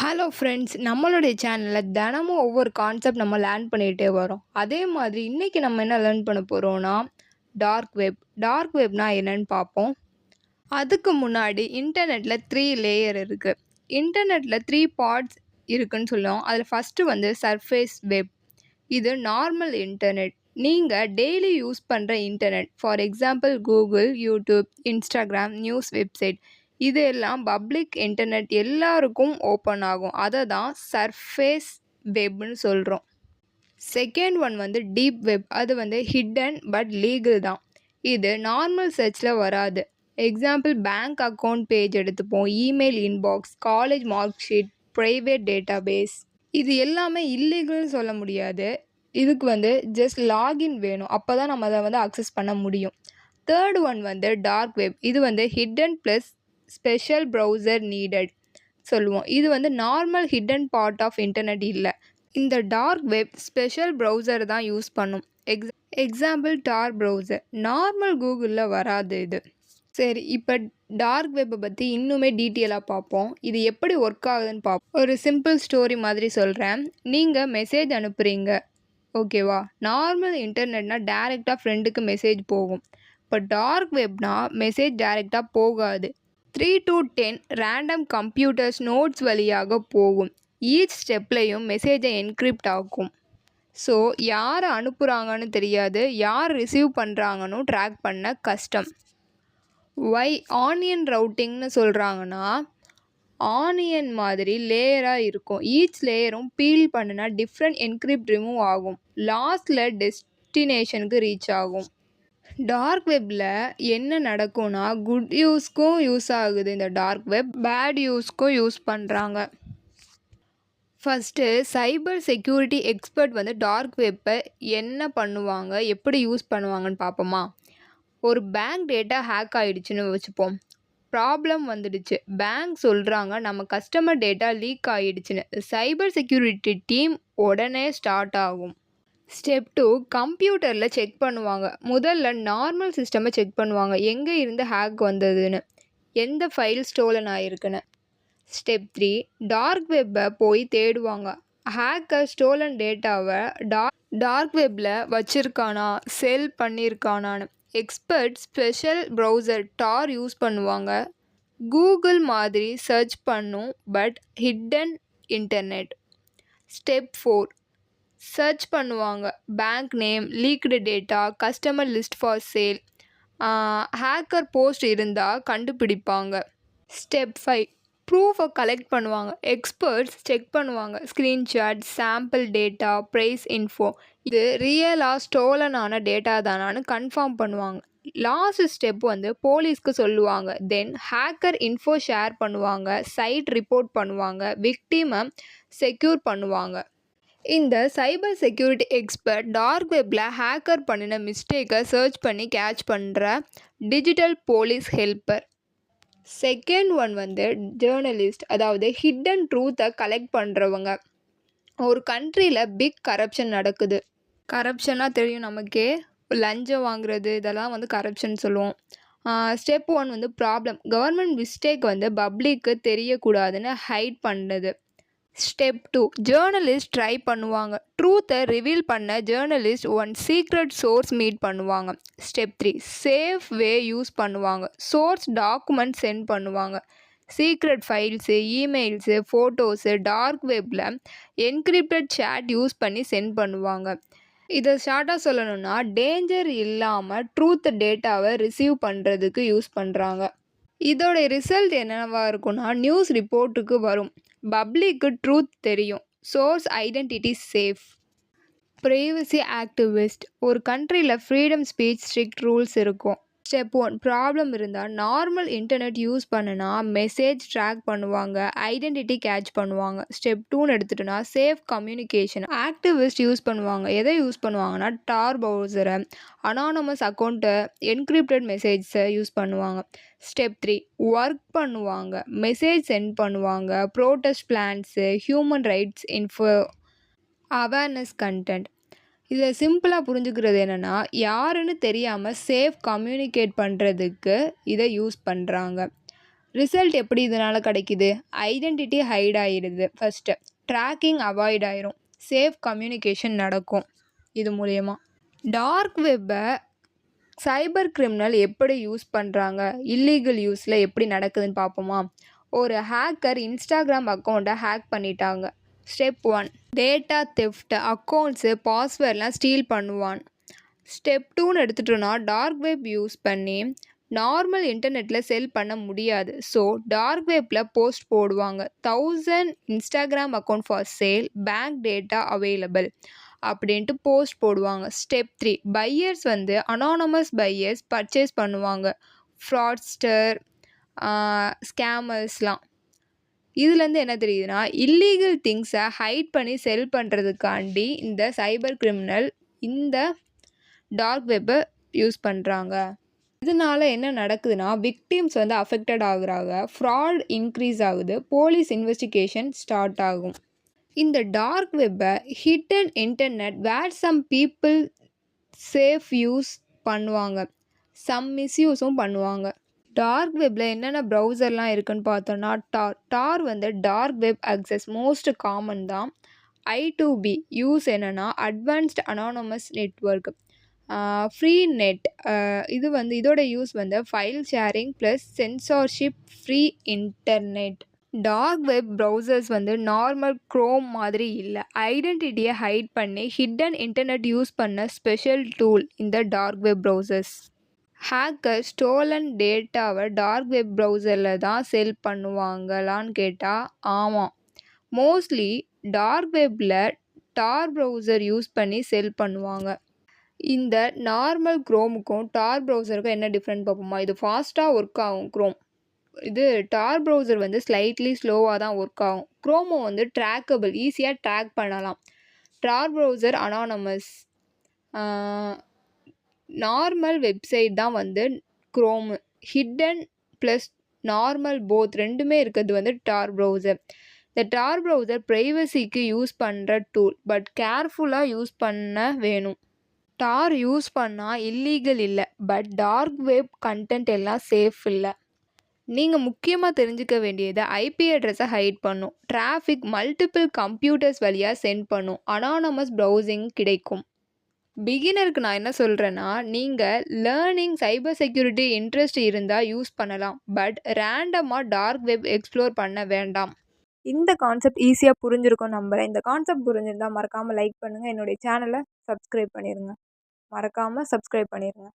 Hello friends, நம்மளுடைய சேனலில் தினமும் ஒவ்வொரு கான்செப்ட் நம்ம லேர்ன் பண்ணிகிட்டே வரோம். அதே மாதிரி இன்றைக்கி நம்ம என்ன லேர்ன் பண்ண போகிறோன்னா டார்க் வெப். டார்க் வெப்னா என்னன்னு பார்ப்போம். அதுக்கு முன்னாடி இன்டர்நெட்டில் 3 லேயர் இருக்குது. இன்டர்நெட்டில் 3 பார்ட்ஸ் இருக்குதுன்னு சொல்லுவோம். அதில் ஃபஸ்ட்டு வந்து சர்ஃபேஸ் வெப். இது நார்மல் இன்டர்நெட். நீங்கள் டெய்லி யூஸ் பண்ணுற internet. For example Google, YouTube, Instagram, news website. இது எல்லாம் பப்ளிக் இன்டர்நெட் எல்லாருக்கும் ஓப்பன் ஆகும். அதை தான் சர்ஃபேஸ் வெப்னு சொல்கிறோம். செகண்ட் ஒன் வந்து டீப் வெப். அது வந்து ஹிடன் பட் லீகல் தான். இது நார்மல் சர்ச்சில் வராது. எக்ஸாம்பிள் பேங்க் அக்கௌண்ட் பேஜ் எடுத்துப்போம், email inbox, college mark sheet, private database. இது எல்லாமே இல்லீகல்னு சொல்ல முடியாது. இதுக்கு வந்து ஜஸ்ட் லாகின் வேணும். அப்போ தான் நம்ம அதை வந்து அக்சஸ் பண்ண முடியும். தேர்ட் ஒன் வந்து டார்க் வெப். இது வந்து hidden plus special browser needed சொல்லுவோம். இது வந்து normal hidden part of internet இல்லை. இந்த டார்க் வெப் ஸ்பெஷல் ப்ரௌசர் தான் யூஸ் பண்ணும். Example Tor browser. நார்மல் கூகுளில் வராது இது. சரி, இப்போ டார்க் வெப்பை பற்றி இன்னுமே டீட்டெயிலாக பார்ப்போம். இது எப்படி ஒர்க் ஆகுதுன்னு பார்ப்போம். ஒரு சிம்பிள் ஸ்டோரி மாதிரி சொல்கிறேன். நீங்கள் மெசேஜ் அனுப்புகிறீங்க, ஓகேவா? நார்மல் இன்டர்நெட்னா டேரெக்டாக ஃப்ரெண்டுக்கு மெசேஜ் போகும். இப்போ டார்க் வெப்னா மெசேஜ் டேரெக்டாக போகாது. 3 to 10 ரேண்டம் கம்ப்யூட்டர்ஸ் நோட்ஸ் வழியாக போகும். ஈச் ஸ்டெப்லையும் மெசேஜை என்கிரிப்ட் ஆகும். ஸோ யார் அனுப்புகிறாங்கன்னு தெரியாது, யார் ரிசீவ் பண்ணுறாங்கன்னு ட்ராக் பண்ண கஷ்டம். ஒய் ஆனியன் ரவுட்டிங்னு சொல்கிறாங்கன்னா, ஆனியன் மாதிரி லேயராக இருக்கும். ஈச் லேயரும் பீல் பண்ணுனா டிஃப்ரெண்ட் என்கிரிப்ட் ரிமூவ் ஆகும். லாஸ்ட்டில் டெஸ்டினேஷனுக்கு ரீச் ஆகும். டார்க் வெப்பில் என்ன நடக்கும்னா, குட் யூஸ்க்கும் யூஸ் ஆகுது இந்த டார்க் வெப், பேட் யூஸ்க்கும் யூஸ் பண்ணுறாங்க. ஃபஸ்ட்டு சைபர் செக்யூரிட்டி எக்ஸ்பர்ட் வந்து டார்க் வெப்பை என்ன பண்ணுவாங்க, எப்படி யூஸ் பண்ணுவாங்கன்னு பார்ப்போமா? ஒரு பேங்க் டேட்டா ஹேக் ஆகிடுச்சுன்னு வச்சுப்போம். ப்ராப்ளம் வந்துடுச்சு. பேங்க் சொல்கிறாங்க நம்ம கஸ்டமர் டேட்டா லீக் ஆகிடுச்சுன்னு. சைபர் செக்யூரிட்டி டீம் உடனே ஸ்டார்ட் ஆகும். ஸ்டெப் 2 கம்ப்யூட்டரில் செக் பண்ணுவாங்க. முதல்ல நார்மல் சிஸ்டமை செக் பண்ணுவாங்க, எங்கே இருந்து ஹேக் வந்ததுன்னு, எந்த ஃபைல் ஸ்டோலன் ஆகிருக்குன்னு. ஸ்டெப் 3 டார்க் வெப்பை போய் தேடுவாங்க. ஹேக்கர் ஸ்டோலன் டேட்டாவை டார்க் வெப்பில் வச்சுருக்கானா, செல் பண்ணியிருக்கானான்னு. Expert special browser Tor use பண்ணுவாங்க. கூகுள் மாதிரி சர்ச் பண்ணும், but hidden internet. Step 4 search பண்ணுவாங்க. Bank name, leaked data, customer list for sale, hacker post இருந்தால் கண்டுபிடிப்பாங்க. ஸ்டெப் 5 ப்ரூஃபை கலெக்ட் பண்ணுவாங்க. எக்ஸ்பர்ட்ஸ் செக் பண்ணுவாங்க. Screenshot, sample data, price info. இது ரியலாக ஸ்டோலனான டேட்டா தானான்னு கன்ஃபார்ம் பண்ணுவாங்க. லாஸ்ட் ஸ்டெப் வந்து போலீஸ்க்கு சொல்லுவாங்க. தென் ஹேக்கர் இன்ஃபோ ஷேர் பண்ணுவாங்க, சைட் ரிப்போர்ட் பண்ணுவாங்க, விக்டிமை செக்யூர் பண்ணுவாங்க. இந்த சைபர் செக்யூரிட்டி எக்ஸ்பர்ட் டார்க் வெப்பில் ஹேக்கர் பண்ணின மிஸ்டேக்கை சர்ச் பண்ணி கேட்ச் பண்ணுற digital police helper. Second one வந்து ஜேர்னலிஸ்ட், அதாவது ஹிடன் ட்ரூத்தை கலெக்ட் பண்ணுறவங்க. ஒரு கண்ட்ரியில் பிக் கரப்ஷன் நடக்குது. கரப்ஷனாக தெரியும் நமக்கே, லஞ்சம் வாங்குறது, இதெல்லாம் வந்து கரப்ஷன் சொல்லுவோம். ஸ்டெப் 1 வந்து ப்ராப்ளம். கவர்மெண்ட் மிஸ்டேக் வந்து பப்ளிக்கு தெரியக்கூடாதுன்னு ஹைட் பண்ணுறது. ஸ்டெப் 2 ஜேர்னலிஸ்ட் ட்ரை பண்ணுவாங்க. ட்ரூத்தை ரிவீல் பண்ண journalist one secret source meet பண்ணுவாங்க. ஸ்டெப் 3 சேஃப் வே யூஸ் பண்ணுவாங்க. சோர்ஸ் டாக்குமெண்ட் சென்ட் பண்ணுவாங்க. Secret files, emails, photos dark வெப்பில் என்கிரிப்டட் சேட் யூஸ் பண்ணி சென்ட் பண்ணுவாங்க. இதை ஷார்ட்டாக சொல்லணும்னா, டேஞ்சர் இல்லாமல் ட்ரூத் டேட்டாவை ரிசீவ் பண்ணுறதுக்கு யூஸ் பண்ணுறாங்க. இதோட ரிசல்ட் என்னவா இருக்கும்னா, நியூஸ் ரிப்போர்ட்டுக்கு வரும். பப்ளிக்கு ட்ரூத் தெரியும். Source identity safe. Privacy activist. ஒரு கண்ட்ரியில் ஃப்ரீடம் ஸ்பீச் ஸ்ட்ரிக்ட் ரூல்ஸ் இருக்கும். ஸ்டெப் 1 ப்ராப்ளம் இருந்தால் நார்மல் இன்டர்நெட் யூஸ் பண்ணுனா மெசேஜ் ட்ராக் பண்ணுவாங்க, ஐடென்டிட்டி கேட்ச் பண்ணுவாங்க. ஸ்டெப் 2ன்னு எடுத்துட்டோன்னா சேஃப் கம்யூனிகேஷன். ஆக்டிவிஸ்ட் யூஸ் பண்ணுவாங்க. எதை யூஸ் பண்ணுவாங்கன்னா, டார் ப்ரௌசரை, அனானமஸ் அக்கௌண்ட்டை, என்கிரிப்டட் மெசேஜஸை யூஸ் பண்ணுவாங்க. ஸ்டெப் 3 ஒர்க் பண்ணுவாங்க. மெசேஜ் சென்ட் பண்ணுவாங்க. Protest plans, human rights info, awareness content. இதில் சிம்பிளாக புரிஞ்சுக்கிறது என்னென்னா, யாருன்னு தெரியாமல் சேஃப் கம்யூனிகேட் பண்ணுறதுக்கு இதை யூஸ் பண்ணுறாங்க. ரிசல்ட் எப்படி இதனால கிடைக்குது? ஐடென்டிட்டி ஹைட் ஆயிருது ஃபர்ஸ்ட்டு. ட்ராக்கிங் அவாய்ட் ஆயிரும். சேஃப் கம்யூனிகேஷன் நடக்கும் இது மூலியமா. டார்க் வெப்பை சைபர் கிரிமினல் எப்படி யூஸ் பண்ணுறாங்க? இல்லீகல் யூஸில் எப்படி நடக்குதுன்னு பார்ப்போமா? ஒரு ஹேக்கர் இன்ஸ்டாகிராம் அக்கௌண்ட்டை ஹேக் பண்ணிட்டாங்க. Step 1 data theft. அக்கௌண்ட்ஸு பாஸ்வேர்ட்லாம் ஸ்டீல் பண்ணுவான். ஸ்டெப் 2ன்னு எடுத்துட்டோன்னா டார்க் வெப் யூஸ் பண்ணி நார்மல் இன்டர்நெட்டில் செல் பண்ண முடியாது. ஸோ டார்க் வெப்பில் போஸ்ட் போடுவாங்க. 1000 Instagram account for sale, bank data available அப்படின்ட்டு போஸ்ட் போடுவாங்க. ஸ்டெப் 3 பையர்ஸ் வந்து அனானமஸ் பையர்ஸ் பர்ச்சேஸ் பண்ணுவாங்க. ஃப்ராட்ஸ்டர், ஸ்கேமர்ஸ்லாம். இதுலேருந்து என்ன தெரியுதுன்னா இல்லீகல் திங்ஸை ஹைட் பண்ணி செல் பண்ணுறதுக்காண்டி இந்த சைபர் கிரிமினல் இந்த டார்க் வெப்பை யூஸ் பண்ணுறாங்க. இதனால் என்ன நடக்குதுன்னா விக்டிம்ஸ் வந்து அஃபெக்டட் ஆகுறாங்க. ஃப்ராட் இன்க்ரீஸ் ஆகுது. போலீஸ் இன்வெஸ்டிகேஷன் ஸ்டார்ட் ஆகும். இந்த டார்க் வெப்பை hidden internet where some people safe use பண்ணுவாங்க, சம் மிஸ்யூஸும் பண்ணுவாங்க. டார்க் வெப்பில் என்னென்ன ப்ரௌசர்லாம் இருக்குன்னு பார்த்தோன்னா டார் வந்து dark web access most common தான். I2B யூஸ் என்னென்னா advanced anonymous network. Free net இது வந்து இதோட யூஸ் வந்து file sharing plus censorship free internet. Dark web browsers வந்து நார்மல் க்ரோம் மாதிரி இல்லை. ஐடென்டிட்டியை ஹைட் பண்ணி ஹிடன் இன்டர்நெட் யூஸ் பண்ண ஸ்பெஷல் டூல் இந்த dark web browsers. Hacker stolen டேட்டாவை டார்க் வெப் ப்ரௌசரில் தான் செல் பண்ணுவாங்களான்னு கேட்டால் ஆமாம். மோஸ்ட்லி டார்க் வெப்பில் டார் ப்ரௌசர் யூஸ் பண்ணி செல் பண்ணுவாங்க. இந்த நார்மல் க்ரோமுக்கும் டார் ப்ரௌசருக்கும் என்ன டிஃப்ரெண்ட் பார்ப்போமா? இது ஃபாஸ்ட்டாக ஒர்க் ஆகும் க்ரோம். இது டார் ப்ரௌசர் வந்து ஸ்லைட்லி ஸ்லோவாக தான் ஒர்க் ஆகும். க்ரோமோ வந்து ட்ராக்கபிள், ஈஸியாக ட்ராக் பண்ணலாம். டார் ப்ரௌசர் அனானமஸ். நார்மல் வெப்சைட் தான் வந்து Chrome. Hidden plus normal both ரெண்டுமே இருக்கிறது வந்து டார் ப்ரௌசர். இந்த டார் ப்ரௌசர் ப்ரைவசிக்கு யூஸ் பண்ணுற டூல், பட் கேர்ஃபுல்லாக யூஸ் பண்ண வேணும். டார் யூஸ் பண்ணால் இல்லீகல் இல்லை, பட் டார்க் வெப் கண்டென்ட் எல்லாம் சேஃப் இல்லை. நீங்கள் முக்கியமாக தெரிஞ்சுக்க வேண்டியது ஐபி அட்ரஸை ஹைட் பண்ணும். டிராஃபிக் மல்டிபிள் கம்ப்யூட்டர்ஸ் வழியாக சென்ட் பண்ணும். அனானமஸ் ப்ரௌசிங் கிடைக்கும். பிகினருக்கு நான் என்ன சொல்கிறேன்னா, நீங்கள் லேர்னிங் சைபர் செக்யூரிட்டி இன்ட்ரெஸ்ட் இருந்தால் யூஸ் பண்ணலாம், பட் ரேண்டமாக டார்க் வெப் எக்ஸ்ப்ளோர் பண்ண வேண்டாம். இந்த கான்செப்ட் ஈஸியாக புரிஞ்சிருக்கும் நம்புகிறேன். இந்த கான்செப்ட் புரிஞ்சிருந்தால் மறக்காமல் லைக் பண்ணுங்கள். என்னுடைய சேனலை சப்ஸ்கிரைப் பண்ணிடுங்க. மறக்காமல் சப்ஸ்கிரைப் பண்ணிடுங்க.